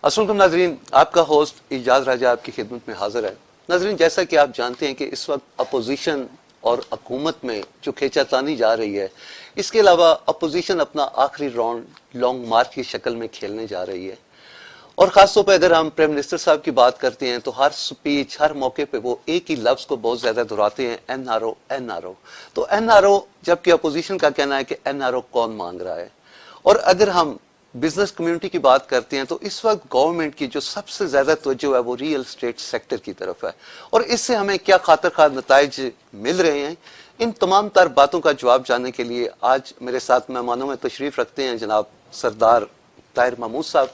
السلام علیکم ناظرین، آپ کا ہوسٹ اعجاز راجہ آپ کی خدمت میں حاضر ہے۔ ناظرین، جیسا کہ آپ جانتے ہیں کہ اس وقت اپوزیشن اور حکومت میں جو کھینچا تانی جا رہی ہے، اس کے علاوہ اپوزیشن اپنا آخری راؤنڈ لانگ مارچ کی شکل میں کھیلنے جا رہی ہے، اور خاص طور پہ اگر ہم پرائم منسٹر صاحب کی بات کرتے ہیں تو ہر سپیچ، ہر موقع پہ وہ ایک ہی لفظ کو بہت زیادہ دہراتے ہیں، N R O, N R O. تو این آر او، جبکہ اپوزیشن کا کہنا ہے کہ این آر او کون مانگ رہا ہے۔ اور اگر ہم بزنس کمیونٹی کی بات کرتے ہیں تو اس وقت گورنمنٹ کی جو سب سے زیادہ توجہ ہے وہ ریئل اسٹیٹ سیکٹر کی طرف ہے، اور اس سے ہمیں کیا خاطر خواہ نتائج مل رہے ہیں، ان تمام تر باتوں کا جواب جاننے کے لیے آج میرے ساتھ مہمانوں میں تشریف رکھتے ہیں جناب سردار طاہر محمود صاحب،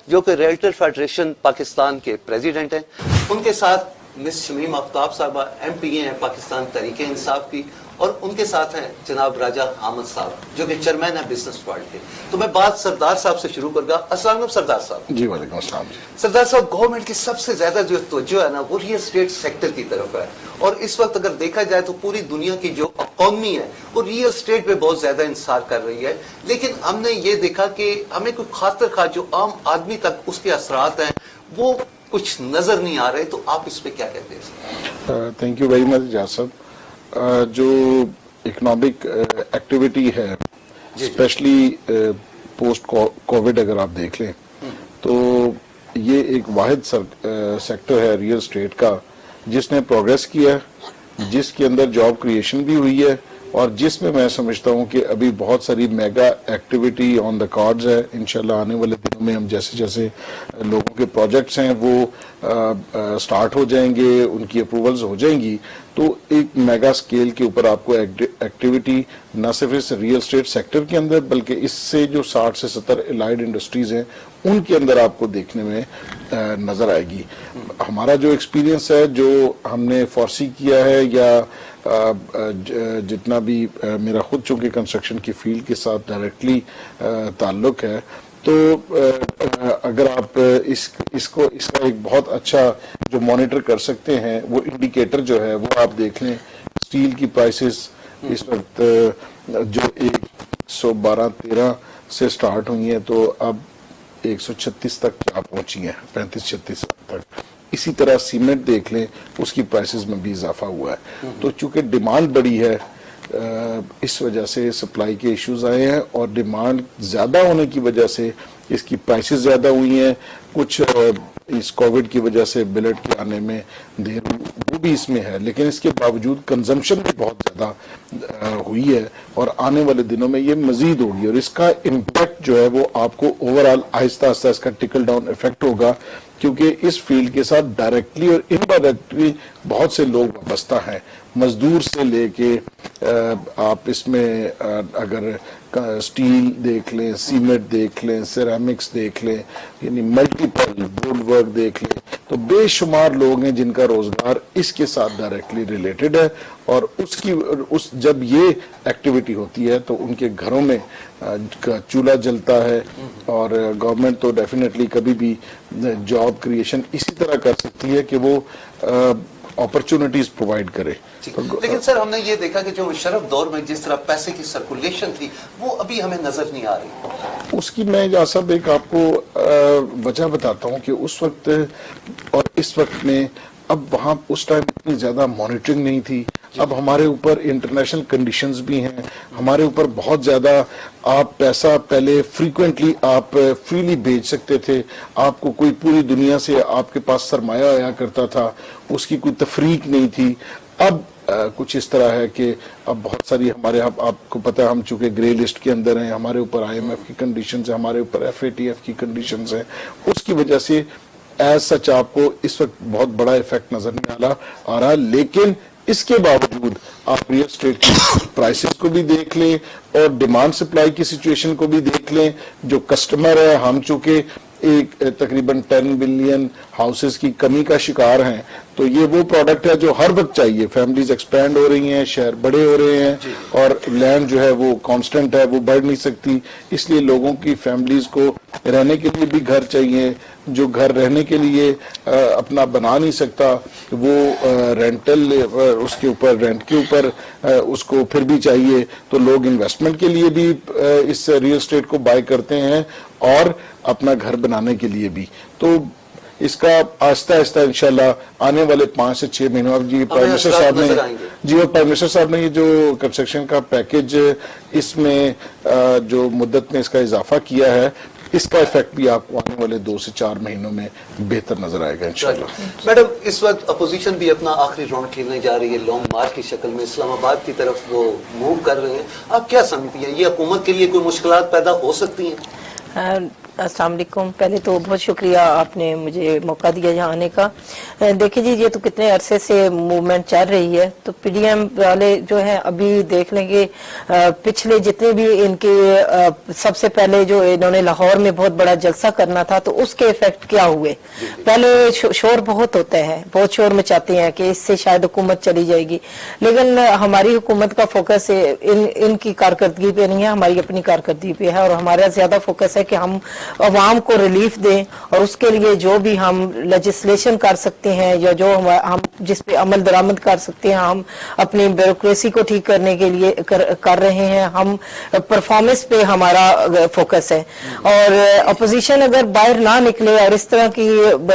جو کہ ریئلٹر فیڈریشن پاکستان کے پریزیڈنٹ ہیں۔ ان کے ساتھ مس شمیم آفتاب صاحبہ، ایم پی اے ہیں پاکستان تحریک انصاف کی، اور ان کے ساتھ ہیں جناب راجہ حامد صاحب جو کہ چیئرمین ہے بزنس ورلڈ کے۔ تو میں بات سردار صاحب سے شروع کروں گا۔ السلام علیکم سردار صاحب۔ جی وعلیکم السلام۔ سردار صاحب، گورنمنٹ کی سب سے زیادہ جو توجہ ہے نا وہ ریئل اسٹیٹ سیکٹر کی طرف ہے، اور اس وقت اگر دیکھا جائے تو پوری دنیا کی جو اکانومی ہے وہ ریئل اسٹیٹ پہ بہت زیادہ انحصار کر رہی ہے، لیکن ہم نے یہ دیکھا کہ ہمیں کوئی خاطر خواہ جو عام آدمی تک اس کے اثرات ہیں وہ کچھ نظر نہیں آ رہے، تو آپ اس پہ کیا کہتے ہیں؟ تھینک یو ویری مچ اعجاز صاحب۔ جو اکنامک ایکٹیویٹی ہے اسپیشلی پوسٹ کووڈ اگر آپ دیکھ لیں تو یہ ایک واحد سیکٹر ہے ریئل اسٹیٹ کا جس نے پروگریس کیا ہے، جس کے اندر جاب کریشن بھی ہوئی ہے، اور جس میں میں سمجھتا ہوں کہ ابھی بہت ساری mega activity on the cards ہے۔ انشاءاللہ آنے والے دنوں میں ہم جیسے جیسے لوگوں کے پروجیکٹس ہیں وہ سٹارٹ ہو جائیں گے، ان کی اپروولز ہو جائیں گی، تو ایک میگا سکیل کے اوپر آپ کو ایکٹیویٹی نہ صرف اس ریئل اسٹیٹ سیکٹر کے اندر بلکہ اس سے جو 60 سے 70 الائڈ انڈسٹریز ہیں ان کے اندر آپ کو دیکھنے میں نظر آئے گی۔ ہمارا جو ایکسپیرینس ہے، جو ہم نے فورسی کیا ہے، یا جتنا بھی میرا خود چونکہ کنسٹرکشن کی فیلڈ کے ساتھ ڈائریکٹلی تعلق ہے، تو اگر آپ اس کا ایک بہت اچھا جو مانیٹر کر سکتے ہیں وہ انڈیکیٹر جو ہے وہ آپ دیکھ لیں، سٹیل کی پرائسز اس وقت جو 112-13 سے سٹارٹ ہوئی ہیں تو اب 136 تک کیا پہنچی ہیں، 35-36 تک۔ اسی طرح سیمنٹ دیکھ لیں، اس کی پرائسز میں بھی اضافہ ہوا ہے۔ تو چونکہ ڈیمانڈ بڑی ہے، اس وجہ سے سپلائی کے ایشوز آئے ہیں، اور ڈیمانڈ زیادہ ہونے کی وجہ سے اس کی پرائسز زیادہ ہوئی ہیں۔ کچھ اس کووڈ کی وجہ سے بلٹ کے آنے میں دیر وہ بھی اس میں ہے، لیکن اس کے باوجود کنزمپشن بھی بہت زیادہ ہوئی ہے، اور آنے والے دنوں میں یہ مزید ہوگی، اور اس کا امپیکٹ جو ہے وہ آپ کو اوورآل آہستہ آہستہ اس کا ٹکل ڈاؤن افیکٹ ہوگا، کیونکہ اس فیلڈ کے ساتھ ڈائریکٹلی اور انڈائریکٹلی بہت سے لوگ وابستہ ہیں، مزدور سے لے کے آپ اس میں اگر سٹیل دیکھ لیں، سیمنٹ دیکھ لیں، سیرامکس دیکھ لیں، یعنی ملٹیپل ووڈ ورک دیکھ لیں، تو بے شمار لوگ ہیں جن کا روزگار اس کے ساتھ ڈائریکٹلی ریلیٹڈ ہے، اور جب یہ ایکٹیویٹی ہوتی ہے تو ان کے گھروں میں چولہا جلتا ہے، اور گورنمنٹ تو ڈیفینیٹلی کبھی بھی جاب کریشن اسی طرح کر سکتی ہے کہ وہ اپرچونٹیز پرووائڈ کرے۔ لیکن سر، ہم نے یہ دیکھا کہ جو مشرف دور میں جس طرح پیسے کی سرکولیشن تھی وہ ابھی ہمیں نظر نہیں آ رہی۔ اس کی میں صاحب ایک آپ کو وجہ بتاتا ہوں کہ اس وقت اور اس وقت میں اب وہاں اس ٹائم اتنی زیادہ مانیٹرنگ نہیں تھی۔ اب ہمارے اوپر انٹرنیشنل کنڈیشنز بھی ہیں، ہمارے اوپر بہت زیادہ آپ پیسہ پہلے فریکوینٹلی آپ فریلی بھیج سکتے تھے، آپ کو کوئی پوری دنیا سے آپ کے پاس سرمایہ آیا کرتا تھا، اس کی کوئی تفریق نہیں تھی۔ اب کچھ اس طرح ہے کہ اب بہت ساری ہمارے آپ کو پتہ ہے ہم چونکہ گرے لسٹ کے اندر ہیں، ہمارے اوپر آئی ایم ایف کی کنڈیشنز ہیں، ہمارے اوپر ایف اے ٹی ایف کی کنڈیشنز ہیں، اس کی وجہ سے ایز سچ آپ کو اس وقت بہت بڑا ایفیکٹ نظر نہیں آ رہا، لیکن اس کے باوجود آپ ریئل اسٹیٹ کی پرائسز کو بھی دیکھ لیں اور ڈیمانڈ سپلائی کی سچویشن کو بھی دیکھ لیں۔ جو کسٹمر ہے، ہم چونکہ ایک تقریباً 10 بلین ہاؤسز کی کمی کا شکار ہیں، تو یہ وہ پروڈکٹ ہے جو ہر وقت چاہیے۔ فیملیز ایکسپینڈ ہو رہی ہیں، شہر بڑے ہو رہے ہیں، اور لینڈ جو ہے وہ کانسٹنٹ ہے، وہ بڑھ نہیں سکتی، اس لیے لوگوں کی فیملیز کو رہنے کے لیے بھی گھر چاہیے۔ جو گھر رہنے کے لیے اپنا بنا نہیں سکتا وہ رینٹل اس کے اوپر رینٹ کے اوپر اس کو پھر بھی چاہیے، تو لوگ انویسٹمنٹ کے لیے بھی اس ریئل اسٹیٹ کو بائی کرتے ہیں، और अपना घर बनाने के लिए भी। तो इसका आहिस्ता आहिस्ता इंशाल्लाह आने वाले 5 से 6 महीनों में जी प्राइम मिनिस्टर साहब ने प्राइम मिनिस्टर साहब ने ये जो कंस्ट्रक्शन का पैकेज इसमें जो मुद्दत में इसका इजाफा किया है, इसका इफेक्ट भी आपको आने वाले 2 से 4 महीनों में बेहतर नजर आएगा इंशाल्लाह। मैडम, इस वक्त अपोजिशन भी अपना आखिरी राउंड खेलने जा रही है, लॉन्ग मार्च की शक्ल में इस्लामाबाद की तरफ वो मूव कर रहे हैं। आप क्या समझती हैं, ये हुकूमत के लिए कोई मुश्किलात पैदा हो सकती हैं? अस्सलाम वालेकुम। पहले तो बहुत शुक्रिया आपने मुझे मौका दिया यहाँ आने का। देखिए जी, ये तो कितने अरसे से मूवमेंट चल रही है, तो पीडीएम वाले जो है अभी देख लेंगे पिछले जितने भी इनके सबसे पहले जो इन्होंने लाहौर में बहुत बड़ा जलसा करना था, तो उसके इफेक्ट क्या हुए। पहले शोर बहुत होता है, बहुत शोर मचाते हैं कि इससे शायद हुकूमत चली जाएगी, लेकिन हमारी हुकूमत का फोकस इनकी कारकर्दगी पे नहीं है, हमारी अपनी कारकर्दगी पे है। और हमारा ज्यादा फोकस है कि हम अवाम को रिलीफ दें, और उसके लिए जो भी हम लेजिस्लेशन कर सकते हैं या जो हम जिस पे अमल दरामद कर सकते हैं, हम अपनी ब्यूरोक्रेसी को ठीक करने के लिए कर रहे हैं। हम परफॉर्मेंस पे हमारा फोकस है, और अपोजिशन अगर बाहर ना निकले और इस तरह की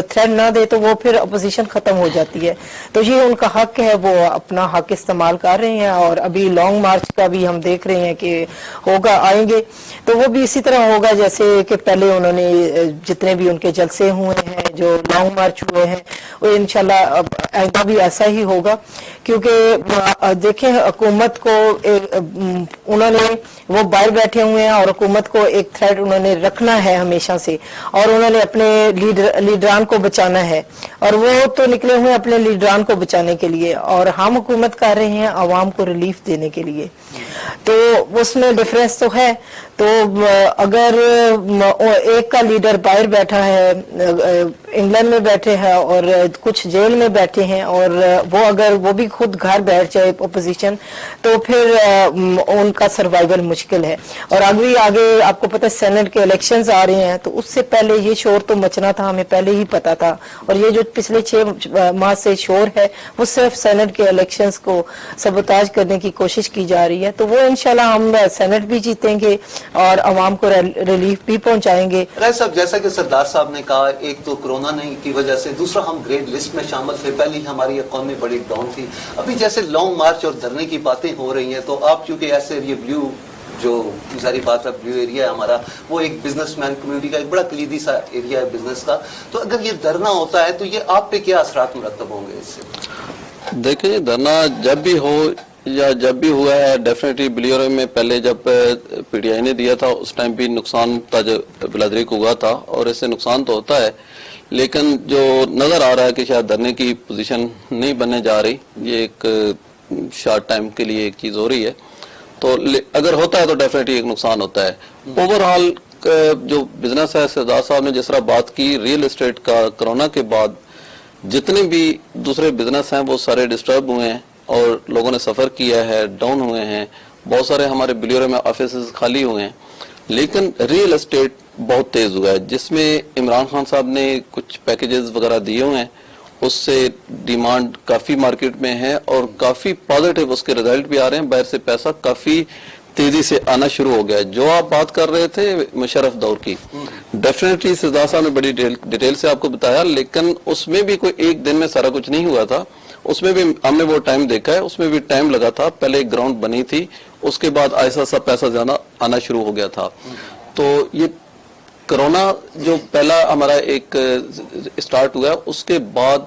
थ्रेड ना दे, तो वो फिर अपोजिशन खत्म हो जाती है। तो ये उनका हक है, वो अपना हक इस्तेमाल कर रहे हैं। और अभी लॉन्ग मार्च का भी हम देख रहे हैं कि होगा, आएंगे तो वो भी इसी तरह होगा जैसे कि पहले उन्होंने जितने भी उनके जलसे हुए हैं, जो लॉन्ग मार्च हुए हैं, वो इंशाल्लाह आइंदा भी ऐसा ही होगा। क्योंकि देखें, हुकूमत को उन्होंने वो बाहर बैठे हुए हैं और हुकूमत को एक थ्रेड उन्होंने रखना है हमेशा से, और उन्होंने अपने लीडरान को बचाना है, और वो तो निकले हुए अपने लीडरान को बचाने के लिए, और हम हुकूमत कर रहे हैं आवाम को रिलीफ देने के लिए। तो उसमें डिफरेंस तो है। तो अगर एक का लीडर बाहर बैठा है, इंग्लैंड में बैठे हैं और कुछ जेल में बैठे हैं, और वो अगर वो भी खुद घर बैठ जाए अपोजिशन, तो फिर उनका सर्वाइवल मुश्किल है। और आगे आपको पता है सेनेट के इलेक्शंस आ रहे हैं, तो उससे पहले ये शोर तो मचना था, हमें पहले ही पता था। और ये जो पिछले 6 माह से शोर है, वो सिर्फ सेनेट के इलेक्शंस को सबोताज करने की कोशिश की जा रही है। तो वो इंशाल्लाह हम सेनेट भी जीतेंगे और अवाम को रिलीफ भी पहुंचाएंगे। राय साहब, जैसा कि सरदार साहब ने कहा, एक तो कोरोना की वजह से, दूसरा हम ग्रेड लिस्ट में शामिल थे, पहले ही हमारी इकॉनमी बड़ी डाउन थी। अभी जैसे लॉन्ग मार्च और धरने की बातें हो रही हैं, तो आप चूंकि ऐसे ये ब्लू जो सारी बात है, ब्लू एरिया है हमारा, वो एक बिजनेसमैन कम्युनिटी का एक बड़ा कलीदी सा एरिया है बिजनेस का, तो अगर ये धरना होता है तो ये आप पे क्या असरात मुरतब होंगे इससे? देखिए, धरना जब भी हो या जब भी हुआ है, डेफिनेटली बिलियर में पहले जब पीटीआई ने दिया था उस टाइम भी नुकसान था जो बिलादरी को हुआ था, और इससे नुकसान तो होता है, लेकिन जो नजर आ रहा है कि शायद धरने की पोजीशन नहीं बनने जा रही, ये एक शॉर्ट टाइम के लिए एक चीज हो रही है। तो अगर होता है तो डेफिनेटली एक नुकसान होता है। ओवरऑल जो बिजनेस है, सरदार साहब ने जिस तरह बात की, रियल एस्टेट का कोरोना के बाद जितने भी दूसरे बिजनेस हैं वो सारे डिस्टर्ब हुए हैं और लोगों ने सफर किया है, डाउन हुए हैं। बहुत सारे हमारे बिलियर में ऑफिस खाली हुए हैं, लेकिन रियल एस्टेट बहुत तेज हुआ है, जिसमें इमरान खान साहब ने कुछ पैकेजेस वगैरह दिए हुए हैं, उससे डिमांड काफी मार्केट में है और काफी पॉजिटिव उसके रिजल्ट भी आ रहे हैं। बाहर से पैसा काफी तेजी से आना शुरू हो गया है। जो आप बात कर रहे थे मुशर्रफ दौर की, डेफिनेटली सरदार साहब ने बड़ी डिटेल से आपको बताया, लेकिन उसमें भी कोई एक दिन में सारा कुछ नहीं हुआ था। उसमें भी हमने वो टाइम देखा है, उसमें भी टाइम लगा था। पहले एक ग्राउंड बनी थी, उसके बाद ऐसा सा पैसा ज्यादा आना शुरू हो गया था। तो ये कोरोना जो पहला हमारा एक स्टार्ट हुआ, उसके बाद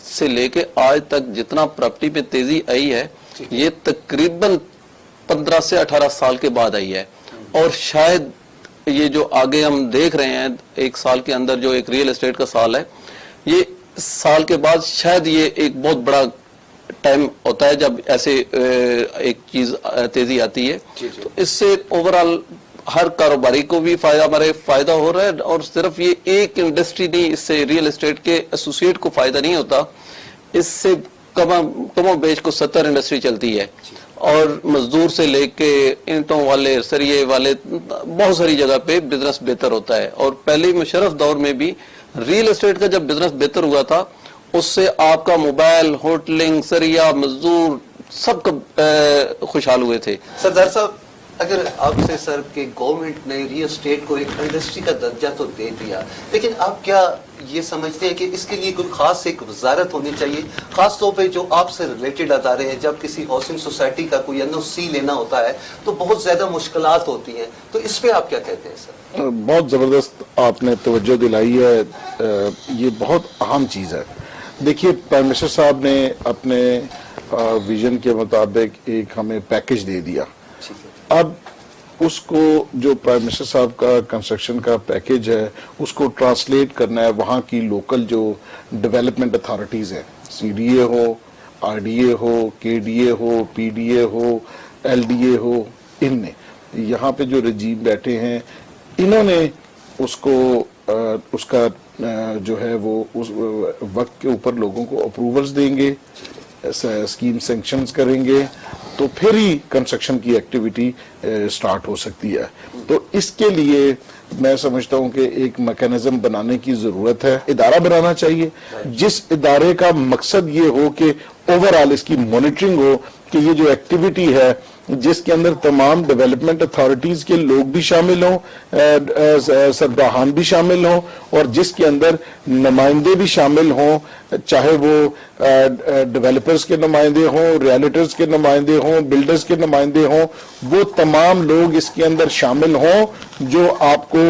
से लेके आज तक जितना प्रॉपर्टी पे तेजी आई है, ये तकरीबन 15 से 18 साल के बाद आई है। और शायद ये जो आगे हम देख रहे हैं, एक साल के अंदर जो एक रियल एस्टेट का साल है, ये साल के बाद शायद ये एक बहुत बड़ा टाइम होता है जब ऐसे एक चीज तेजी आती है। तो इससे ओवरऑल हर कारोबारी को भी फायदा हो रहा है, और सिर्फ ये एक इंडस्ट्री नहीं, इससे रियल एस्टेट के एसोसिएट को फायदा नहीं होता। इससे कमो बेच को 70 इंडस्ट्री चलती है, और मजदूर से लेके ईंटों वाले, सरिये वाले, बहुत सारी जगह पे बिजनेस बेहतर होता है। और पहले मुशर्रफ दौर में भी रियल एस्टेट का जब बिजनेस बेहतर हुआ था, उससे आपका मोबाइल, होटलिंग, सरिया, मजदूर सब खुशहाल हुए थे। सरदार साहब, अगर आपसे सर कि गवर्नमेंट ने रियल एस्टेट को एक इंडस्ट्री का दर्जा तो दे दिया, लेकिन आप क्या ये समझते हैं कि इसके लिए कोई खास एक वजारत होनी चाहिए, खास तौर पे जो आपसे रिलेटेड अदारे हैं? जब किसी हाउसिंग सोसाइटी का कोई NOC लेना होता है तो बहुत ज्यादा मुश्किलात होती हैं, तो इस पे आप क्या कहते हैं सर? बहुत ज़बरदस्त आपने तवज्जो दिलाई है, ये बहुत अहम चीज़ है। देखिए, प्राइम मिनिस्टर साहब ने अपने विजन के मुताबिक एक हमें पैकेज दे दिया। अब उसको जो प्राइम मिनिस्टर साहब का कंस्ट्रक्शन का पैकेज है उसको ट्रांसलेट करना है वहाँ की लोकल जो डेवलपमेंट अथॉरिटीज़ हैं, CDA हो, RDA हो, KDA हो, PDA हो, LDA हो, इनने यहाँ पे जो रजीम बैठे हैं इन्होंने उसको उसका जो है वो उस वक्त के ऊपर लोगों को अप्रूवल्स देंगे, स्कीम सैंक्शंस करेंगे, तो फिर ही कंस्ट्रक्शन की एक्टिविटी स्टार्ट हो सकती है। तो इसके लिए मैं समझता हूं कि एक मैकेनिज्म बनाने की जरूरत है, इदारा बनाना चाहिए जिस इदारे का मकसद ये हो कि ओवरऑल इसकी मॉनिटरिंग हो कि ये जो एक्टिविटी है जिसके अंदर तमाम डेवलपमेंट अथॉरिटीज के लोग भी शामिल हों, सरबराहान भी शामिल हों, और जिसके अंदर नुमाइंदे भी शामिल हों, चाहे वो डेवलपर्स के नुमाइंदे हों, रियल्टर्स के नुमाइंदे हों, बिल्डर्स के नुमाइंदे हों, वो तमाम लोग इसके अंदर शामिल हों जो आपको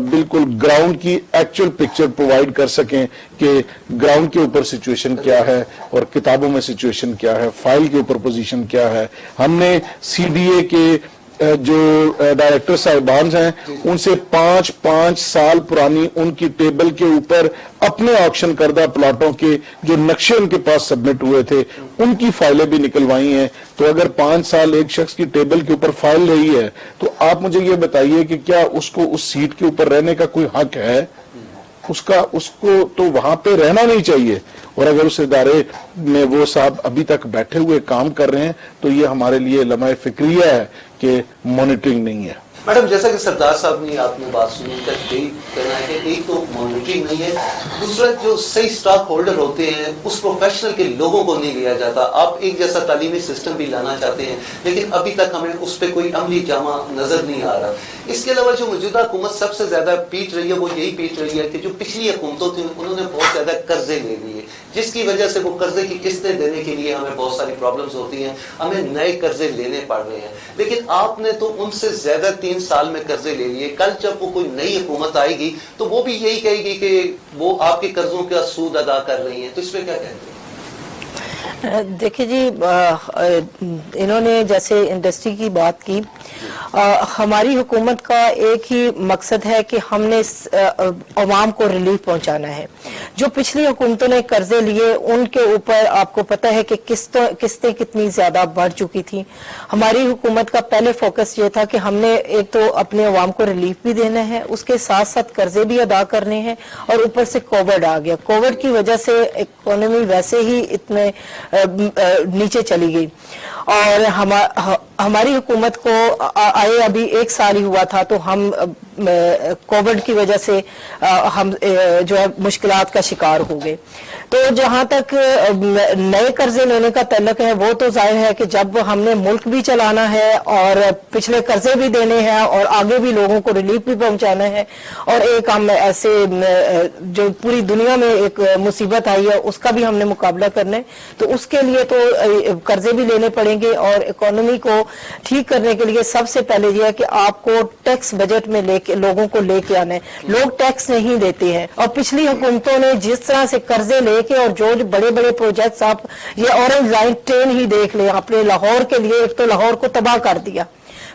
बिल्कुल ग्राउंड की एक्चुअल पिक्चर प्रोवाइड कर सकें कि ग्राउंड के ऊपर सिचुएशन क्या है और किताबों में सिचुएशन क्या है, फाइल के ऊपर पोजीशन क्या है। हमने CDA के जो डायरेक्टर साहिबान हैं उनसे 5-5 साल पुरानी उनकी टेबल के ऊपर अपने ऑक्शन करदा प्लाटों के जो नक्शे उनके पास सबमिट हुए थे उनकी फाइलें भी निकलवाई हैं। तो अगर 5 साल एक शख्स की टेबल के ऊपर फाइल रही है तो आप मुझे ये बताइए कि क्या उसको उस सीट के ऊपर रहने का कोई हक है? उसको तो वहां पे रहना नहीं चाहिए। और अगर उस इदारे में वो साहब अभी तक बैठे हुए काम कर रहे हैं तो ये हमारे लिए लम्हा फिक्रिया है कि मॉनिटरिंग नहीं है। मैडम, जैसा कि सरदार साहब ने आपने बात सुनी, उनका यही कहना है कि एक तो मॉनिटरिंग नहीं है, दूसरा जो सही स्टॉक होल्डर होते हैं उस प्रोफेशनल के लोगों को नहीं लिया जाता। आप एक जैसा तालीमी सिस्टम भी लाना चाहते हैं लेकिन अभी तक हमें उस पर कोई अमली जामा नजर नहीं आ रहा। इसके अलावा जो मौजूदा हुकूमत सबसे ज्यादा पीट रही है वो यही पीट रही है कि जो पिछली हुकूमतों थी उन्होंने बहुत ज्यादा कर्जे ले लिए, जिसकी वजह से वो कर्जे की किस्तें देने के लिए हमें बहुत सारी प्रॉब्लम्स होती हैं, हमें नए कर्जे लेने पड़ रहे हैं। लेकिन आपने तो उनसे ज्यादा 3 साल में कर्जे ले लिए, कल जब वो कोई नई हुकूमत आएगी तो वो भी यही कहेगी कि वो आपके कर्जों का सूद अदा कर रही है, तो इस पे क्या कहते हैं? देखिए जी, इन्होंने जैसे इंडस्ट्री की बात की, हमारी हुकूमत का एक ही मकसद है कि हमने अवाम को रिलीफ पहुंचाना है। जो पिछली हुकूमतों ने कर्जे लिए उनके ऊपर आपको पता है कि किस्तें कितनी ज्यादा बढ़ चुकी थी। हमारी हुकूमत का पहले फोकस ये था कि हमने एक तो अपने अवाम को रिलीफ भी देना है, उसके साथ साथ कर्जे भी अदा करने हैं, और ऊपर से कोविड आ गया। कोविड की वजह से इकोनॉमी वैसे ही इतने नीचे चली गई और हमारी हुकूमत को आए अभी 1 साल ही हुआ था, तो हम कोविड की वजह से हम जो है मुश्किलात का शिकार हो गए। तो जहां तक नए कर्जे लेने का तल्लक है वो तो जाहिर है कि जब हमने मुल्क भी चलाना है और पिछले कर्जे भी देने हैं और आगे भी लोगों को रिलीफ भी पहुंचाना है, और एक हम ऐसे जो पूरी दुनिया में एक मुसीबत आई है उसका भी हमने मुकाबला करना है, तो उसके लिए तो कर्जे भी लेने पड़ेंगे। और इकोनॉमी को ठीक करने के लिए सबसे पहले यह है कि आपको टैक्स बजट में लेके लोगों को लेके आना है। लोग टैक्स नहीं देते हैं, और पिछली हुकूमतों ने जिस तरह से कर्जे लेके और जो बड़े बड़े प्रोजेक्ट्स, आप ये ऑरेंज लाइन ट्रेन ही देख लें, अपने लाहौर के लिए एक तो लाहौर को तबाह कर दिया,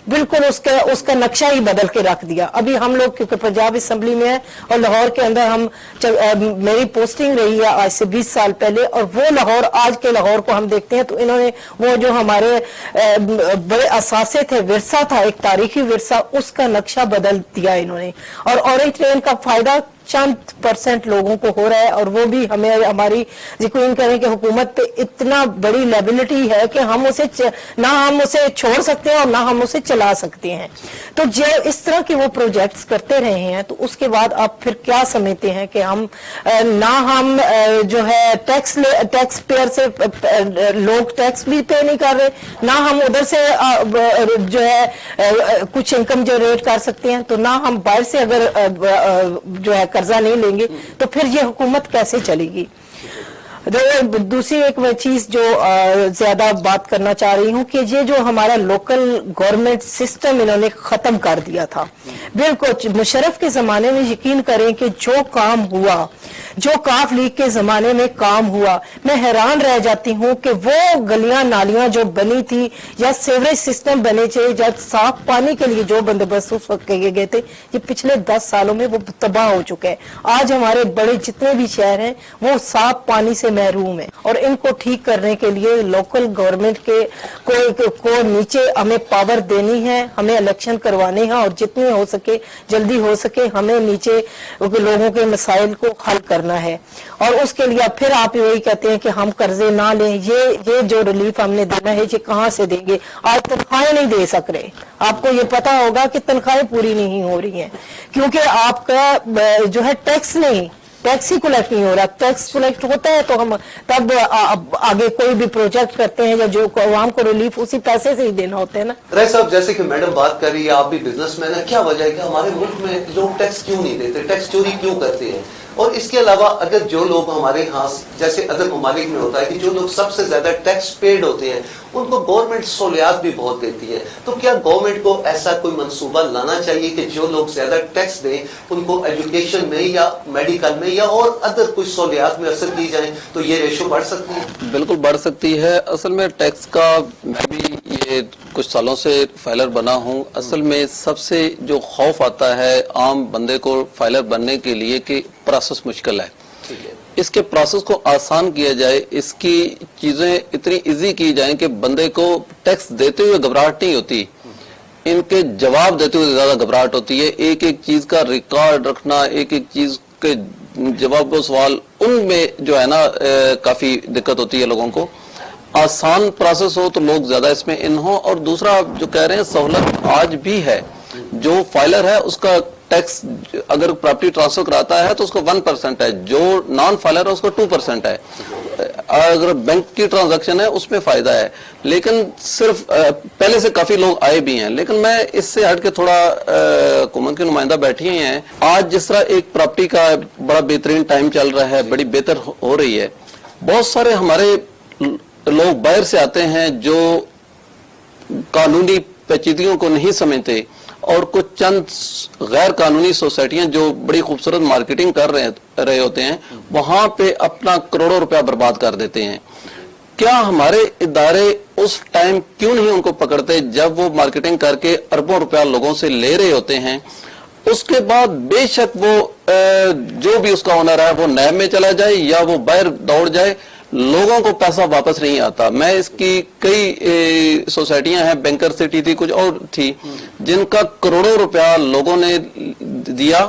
बिल्कुल उसका नक्शा ही बदल के रख दिया। अभी हम लोग क्योंकि पंजाब असेंबली में है और लाहौर के अंदर मेरी पोस्टिंग रही है आज से 20 साल पहले, और वो लाहौर आज के लाहौर को हम देखते हैं तो इन्होंने वो जो हमारे बड़े असासे थे, विरसा था, एक तारीखी विरसा, उसका नक्शा बदल दिया इन्होंने। और ऑरेंज ट्रेन का फायदा चंद % लोगों को हो रहा है, और वो भी हमें हमारी यकीन करें कि हुकूमत पे इतना बड़ी लायबिलिटी है कि हम उसे ना हम उसे छोड़ सकते हैं और ना हम उसे चला सकते हैं। तो जो इस तरह के वो प्रोजेक्ट्स करते रहे हैं, तो उसके बाद आप फिर क्या समझते हैं कि हम ना हम जो है टैक्स पेयर से लोग टैक्स भी पे नहीं कर रहे, ना हम उधर से जो है कुछ इनकम जनरेट कर सकते हैं, तो ना हम बाहर से अगर जो है कर्जा नहीं लेंगे तो फिर ये हुकूमत कैसे चलेगी। दूसरी एक मैं चीज जो ज्यादा बात करना चाह रही हूँ कि ये जो हमारा लोकल गवर्नमेंट सिस्टम इन्होंने खत्म कर दिया था। बिल्कुल मुशर्रफ के जमाने में यकीन करें कि जो काम हुआ, जो काफ लीग के जमाने में काम हुआ, मैं हैरान रह जाती हूँ कि वो गलियां नालियां जो बनी थी या सीवरेज सिस्टम बने थे या साफ पानी के लिए जो बंदोबस्त उस वक्त किए गए थे, ये पिछले 10 सालों में वो तबाह हो चुके हैं। आज हमारे बड़े जितने भी शहर हैं वो साफ पानी से महरूम है, और इनको ठीक करने के लिए लोकल गवर्नमेंट के को नीचे हमें पावर देनी है, हमें इलेक्शन करवाने हैं, और जितनी हो सके जल्दी हो सके हमें नीचे लोगों के मसाइल को हल करना है। और उसके लिए फिर आप वही कहते हैं कि हम कर्जे ना लें, ये जो रिलीफ हमने देना है ये कहाँ से देंगे। आज तनख्वाहें नहीं दे सक रहे, आपको ये पता होगा कि तनख्वाहें पूरी नहीं हो रही हैं, क्योंकि आपका जो है टैक्स ही कलेक्ट नहीं हो रहा। टैक्स कलेक्ट होता है तो हम तब आगे कोई भी प्रोजेक्ट करते हैं या जो आवाम को रिलीफ उसी पैसे से ही देना होता है ना। राय साहब, जैसे कि मैडम बात कर रही है, आप भी बिजनेसमैन है, क्या वजह है कि हमारे मुल्क में लोग टैक्स क्यों नहीं देते, टैक्स चोरी क्यों करते हैं? और इसके अलावा अगर जो लोग हमारे यहाँ जैसे अदर ममालिक में होता है कि जो लोग सबसे ज्यादा टैक्स पेड होते हैं उनको गवर्नमेंट सहूलियात भी बहुत देती है, तो क्या गवर्नमेंट को ऐसा कोई मंसूबा लाना चाहिए कि जो लोग ज्यादा टैक्स दें उनको एजुकेशन में या मेडिकल में या और अदर कुछ सहूलियात में असर की जाए, तो ये रेशो बढ़ सकती है? बिल्कुल बढ़ सकती है। असल में टैक्स का मैं भी ये कुछ सालों से फाइलर बना हूँ। असल में सबसे जो खौफ आता है आम बंदे को फाइलर बनने के लिए कि प्रोसेस मुश्किल है, इसके प्रोसेस को आसान किया जाए, इसकी चीजें इतनी इजी की जाए कि बंदे को टैक्स देते हुए घबराहट नहीं होती, इनके जवाब देते हुए ज्यादा घबराहट होती है। एक एक चीज का रिकॉर्ड रखना, एक एक चीज के जवाब को सवाल, उनमें जो है ना काफी दिक्कत होती है लोगों को। आसान प्रोसेस हो तो लोग ज्यादा इसमें इन हो। और दूसरा जो कह रहे हैं सहूलत आज भी है, जो फाइलर है उसका टैक्स अगर प्रॉपर्टी ट्रांसफर कराता है तो उसको 1% है, जो नॉन फाइलर है उसको 2% है। अगर बैंक की ट्रांजैक्शन है उसमें फायदा है, लेकिन सिर्फ पहले से काफी लोग आए भी हैं। लेकिन मैं इससे हट के थोड़ा हुकूमत के नुमाइंदा बैठे हैं। आज जिस तरह एक प्रॉपर्टी का बड़ा बेहतरीन टाइम चल रहा है, बड़ी बेहतर हो रही है, बहुत सारे हमारे लोग बाहर से आते हैं जो कानूनी पेचीदगियों को नहीं समझते, और कुछ चंद गैर कानूनी सोसाइटियां जो बड़ी खूबसूरत मार्केटिंग कर रहे होते हैं, वहां पे अपना करोड़ों रुपया बर्बाद कर देते हैं। क्या हमारे इदारे उस टाइम क्यों नहीं उनको पकड़ते जब वो मार्केटिंग करके अरबों रुपया लोगों से ले रहे होते हैं? उसके बाद बेशक वो जो भी उसका ओनर है वो नैब में चला जाए या वो बाहर दौड़ जाए, लोगों को पैसा वापस नहीं आता। मैं इसकी कई सोसाइटियां हैं, बैंकर सिटी थी, कुछ और थी, जिनका करोड़ों रुपया लोगों ने दिया,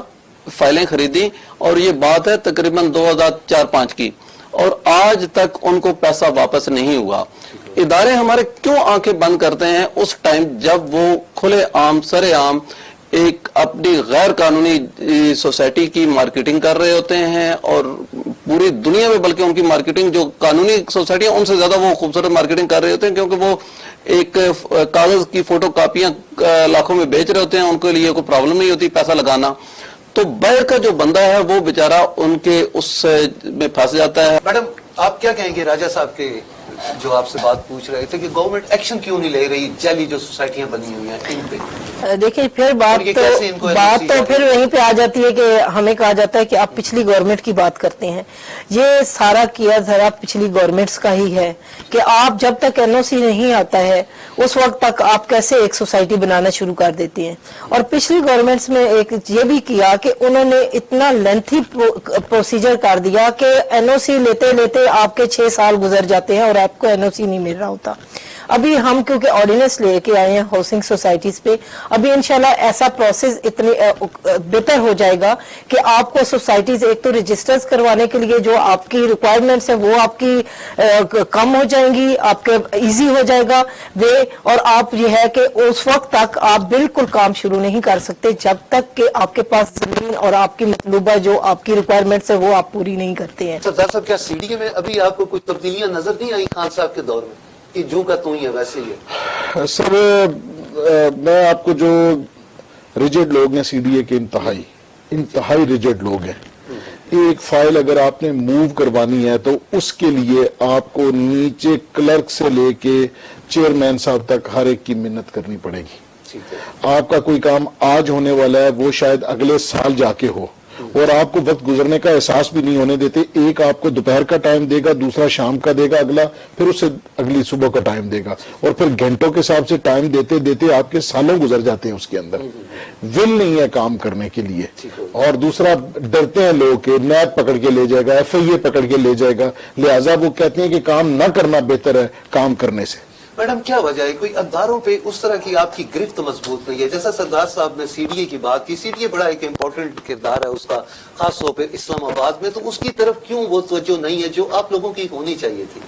फाइलें खरीदी, और ये बात है तकरीबन 2004-05 की, और आज तक उनको पैसा वापस नहीं हुआ। इदारे हमारे क्यों आंखें बंद करते हैं उस टाइम जब वो खुले आम सरेआम एक अपनी गैर कानूनी सोसाइटी की मार्केटिंग कर रहे होते हैं, और पूरी दुनिया में बल्कि उनकी मार्केटिंग जो कानूनी सोसाइटियां उनसे ज्यादा वो खूबसूरत मार्केटिंग कर रहे होते हैं, क्योंकि वो एक कागज की फोटो कापियां लाखों में बेच रहे होते हैं, उनके लिए कोई प्रॉब्लम नहीं होती पैसा लगाना। तो बाहर का जो बंदा है वो बेचारा उनके उस में फंस जाता है। मैडम, आप क्या कहेंगे राजा साहब के जो आपसे बात पूछ रहे थे कि गवर्नमेंट एक्शन क्यों नहीं ले रही जाली जो सोसाइटियां बनी हुई हैं इन पे? देखिए फिर बात तो फिर वहीं पे आ जाती है कि हमें कहा जाता है कि आप पिछली गवर्नमेंट की बात करते हैं। ये सारा किया जरा पिछली गवर्नमेंट्स का ही है कि आप जब तक एनओसी नहीं आता है उस वक्त तक आप कैसे एक सोसाइटी बनाना शुरू कर देती हैं। और पिछली गवर्नमेंट्स में एक ये भी किया कि उन्होंने इतना लेंथी प्रोसीजर कर दिया कि एनओसी लेते लेते आपके 6 साल गुजर जाते हैं और आपको एनओसी नहीं मिल रहा होता। अभी हम क्योंकि ऑर्डिनेंस लेके आए हैं हाउसिंग सोसाइटीज पे, अभी इंशाल्लाह ऐसा प्रोसेस इतनी बेहतर हो जाएगा कि आपको सोसाइटीज एक तो रजिस्टर्स करवाने के लिए जो आपकी रिक्वायरमेंट्स है वो आपकी कम हो जाएंगी, आपके इजी हो जाएगा वे, और आप ये है कि उस वक्त तक आप बिल्कुल काम शुरू नहीं कर सकते जब तक कि आपके पास जमीन और आपकी मतलूबा जो आपकी रिक्वायरमेंट्स है वो आप पूरी नहीं करते हैं। सरदार साहब, क्या सीडीए में अभी आपको कुछ तब्दीलियां नजर नहीं आई खान साहब के दौर में कि जो का तू ही है वैसे ही है? सर मैं आपको जो रिजिड लोग हैं सीडीए के इंतहाई रिजिड लोग हैं। एक फाइल अगर आपने मूव करवानी है तो उसके लिए आपको नीचे क्लर्क से लेके चेयरमैन साहब तक हर एक की मिन्नत करनी पड़ेगी। ठीक है। आपका कोई काम आज होने वाला है वो शायद अगले साल जाके हो, और आपको वक्त गुजरने का एहसास भी नहीं होने देते। एक आपको दोपहर का टाइम देगा, दूसरा शाम का देगा, अगला फिर उससे अगली सुबह का टाइम देगा, और फिर घंटों के हिसाब से टाइम देते देते आपके सालों गुजर जाते हैं। उसके अंदर विल नहीं है काम करने के लिए, और दूसरा डरते हैं लोग कि नैब पकड़ के ले जाएगा, एफआईए पकड़ के ले जाएगा, लिहाजा वो कहते हैं कि काम न करना बेहतर है काम करने से। मैडम, क्या वजह है कोई अखबारों पे उस तरह की आपकी गिरफ्त मजबूत नहीं है? जैसा सरदार साहब ने सीडीए की बात की, सीडीए बड़ा एक इम्पोर्टेंट किरदार है उसका, खास तौर पे इस्लामाबाद में, तो उसकी तरफ क्यों वो तवज्जो नहीं है जो आप लोगों की होनी चाहिए थी?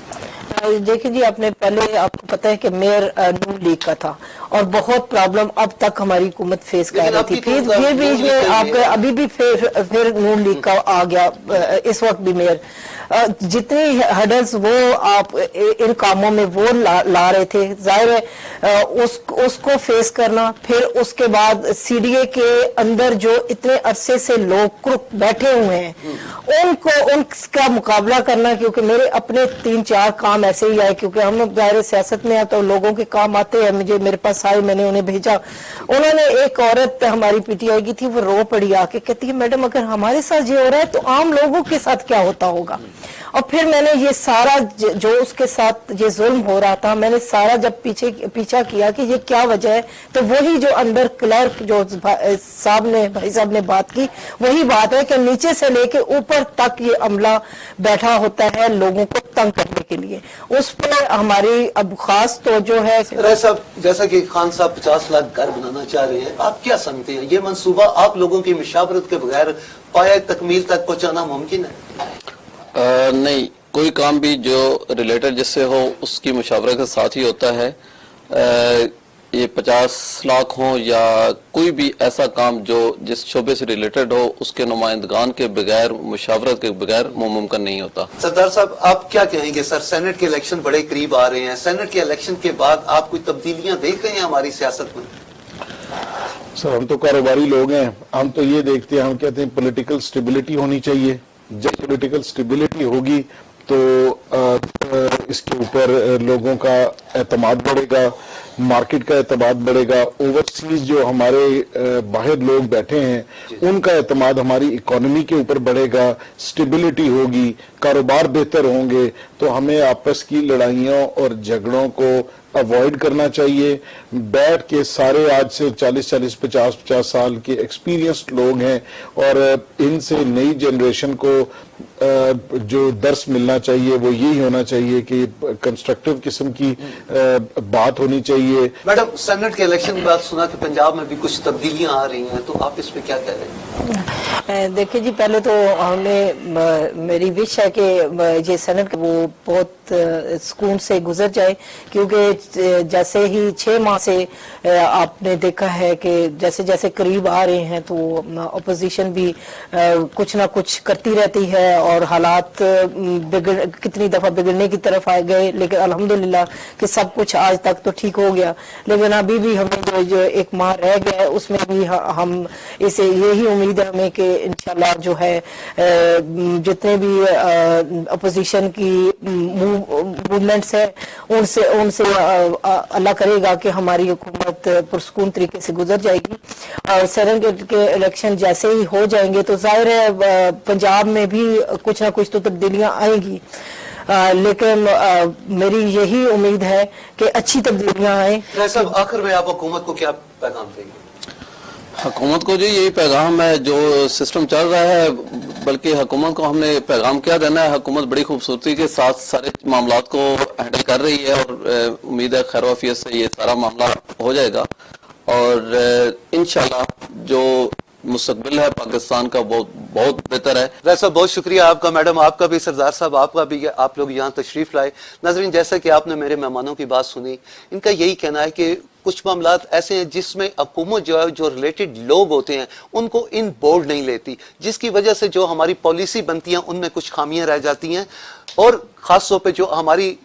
देखिए जी, आपने पहले आपको पता है कि मेयर नून लीग का था और बहुत प्रॉब्लम अब तक हमारी हुकूमत फेस कर रही थी। फिर बीच में आपके अभी भी फिर नून लीग का आ गया, इस वक्त भी मेयर जितनी हडल्स वो आप इन कामों में वो ला रहे थे, जाहिर है उसको फेस करना, फिर उसके बाद सीडीए के अंदर जो इतने अरसे से लोग क्रुक बैठे हुए हैं उनका मुकाबला करना, क्योंकि मेरे अपने 3-4 काम ऐसे ही आए, क्योंकि हम जाहिर सियासत में तो लोगों के काम आते हैं, मेरे पास आए, मैंने उन्हें भेजा। उन्होंने एक औरत हमारी पीटीआई की थी, वो रो पड़ी आके, कहती है मैडम अगर हमारे साथ ये हो रहा है तो आम लोगों के साथ क्या होता होगा। और फिर मैंने ये सारा जो उसके साथ ये जुल्म हो रहा था, मैंने सारा जब पीछा किया कि ये क्या वजह है, तो वही जो अंदर क्लर्क जो भाई साहब ने बात की, वही बात है कि नीचे से लेके ऊपर तक ये अमला बैठा होता है लोगों को तंग करने के लिए। उस पर हमारी अब खास तो जो है साहब, जैसा कि खान साहब 50 लाख घर बनाना चाह रहे हैं, आप क्या समझते हैं ये मंसूबा आप लोगों की मुशावरत के बगैर पाया तकमील तक पहुंचाना मुमकिन है? नहीं, कोई काम भी जो रिलेटेड जिससे हो उसकी मुशावरत के साथ ही होता है। ये 50 लाख हो या कोई भी ऐसा काम जो जिस शोबे से रिलेटेड हो, उसके नुमाइंदगान के बगैर, मुशावरत के बगैर मुमकिन नहीं होता। सरदार साहब, आप क्या कहेंगे? सर, सेनेट के इलेक्शन बड़े करीब आ रहे हैं, सेनेट के इलेक्शन के बाद आप कोई तब्दीलियां देख रहे हैं हमारी सियासत में? सर हम तो कारोबारी लोग हैं, हम तो ये देखते हैं, हम कहते हैं पॉलिटिकल स्टेबिलिटी होनी चाहिए। जब पॉलिटिकल स्टेबिलिटी होगी तो इसके ऊपर लोगों का एतमाद बढ़ेगा, मार्केट का एतमाद बढ़ेगा, ओवरसीज जो हमारे बाहर लोग बैठे हैं उनका एतमाद हमारी इकोनॉमी के ऊपर बढ़ेगा, स्टेबिलिटी होगी, कारोबार बेहतर होंगे। तो हमें आपस की लड़ाइयों और झगड़ों को अवॉइड करना चाहिए। बैठ के सारे आज से 40-40, 50-50 साल के एक्सपीरियंस्ड लोग हैं और इनसे नई जनरेशन को जो दर्स मिलना चाहिए वो यही होना चाहिए कि कंस्ट्रक्टिव किस्म की बात होनी चाहिए। मैडम, सेनेट के इलेक्शन के बाद सुना कि पंजाब में भी कुछ तब्दीलियां आ रही हैं, तो आप इस पे क्या कह रहे हैं? देखिए जी, पहले तो हमें मेरी विश है कि ये सेनेट वो बहुत सुकून से गुजर जाए, क्योंकि जैसे ही 6 माह से आपने देखा है कि जैसे जैसे करीब आ रहे हैं तो अपोजिशन भी कुछ ना कुछ करती रहती है और हालात कितनी दफा बिगड़ने की तरफ आ गए, लेकिन अल्हम्दुलिल्लाह कि सब कुछ आज तक तो ठीक हो गया। लेकिन अभी भी हमें जो 1 माह रह गया है उसमें भी हम इसे यही उम्मीद है हमें कि इंशाल्लाह जो है जितने भी अपोजिशन की मूवमेंट्स है उनसे अल्लाह करेगा कि हमारी हुकूमत पुरसकून तरीके से गुजर जाएगी। और सेनेट के इलेक्शन जैसे ही हो जाएंगे तो जाहिर है पंजाब में भी कुछ ना कुछ तो तब्दीलियां आएंगी, लेकिन मेरी यही उम्मीद है कि अच्छी तब्दीलियां आए। साहब, आखिर में आप हुकूमत को क्या पैगाम देंगे? हुकूमत को जी यही पैगाम है, जो सिस्टम चल रहा है, बल्कि हुकूमत को हमने पैगाम क्या देना है, हुकूमत बड़ी खूबसूरती के साथ सारे मामलात को हैंडल कर रही है और उम्मीद है खैर वाफियत से ये सारा मामला हो जाएगा और इंशाल्लाह जो मुस्तकबिल है पाकिस्तान का बहुत बहुत बेहतर है। राय साहब बहुत शुक्रिया आपका, मैडम आपका भी, सरदार साहब आपका भी, आप लोग यहाँ तशरीफ लाए। नाज़रीन जैसा कि आपने मेरे मेहमानों की बात सुनी, इनका यही कहना है कि कुछ मामलात ऐसे हैं जिसमें हुकूमत जो है, जो रिलेटेड लोग होते हैं उनको इन बोर्ड नहीं लेती, जिसकी वजह से जो हमारी पॉलिसी बनती है उनमें कुछ खामियां रह जाती हैं और ख़ास तौर पे जो हमारी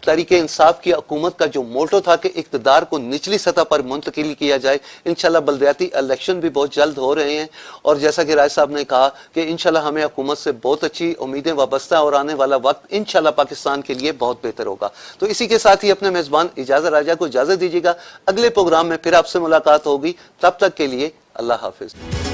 तहरीके इंसाफ की हुकूमत का जो मोटो था कि इक़्तिदार को निचली सतह पर मुंतकिल किया जाए। इंशाल्लाह बल्दियाती इलेक्शन भी बहुत जल्द हो रहे हैं और जैसा कि राय साहब ने कहा कि इंशाल्लाह हमें हुकूमत से बहुत अच्छी उम्मीदें वाबस्ता और आने वाला वक्त इंशाल्लाह पाकिस्तान के लिए बहुत बेहतर होगा। तो इसी के साथ ही अपने मेज़बान इजाज़त राजा को इजाज़त दीजिएगा। अगले प्रोग्राम में फिर आपसे मुलाकात होगी, तब तक के लिए अल्लाह हाफिज़।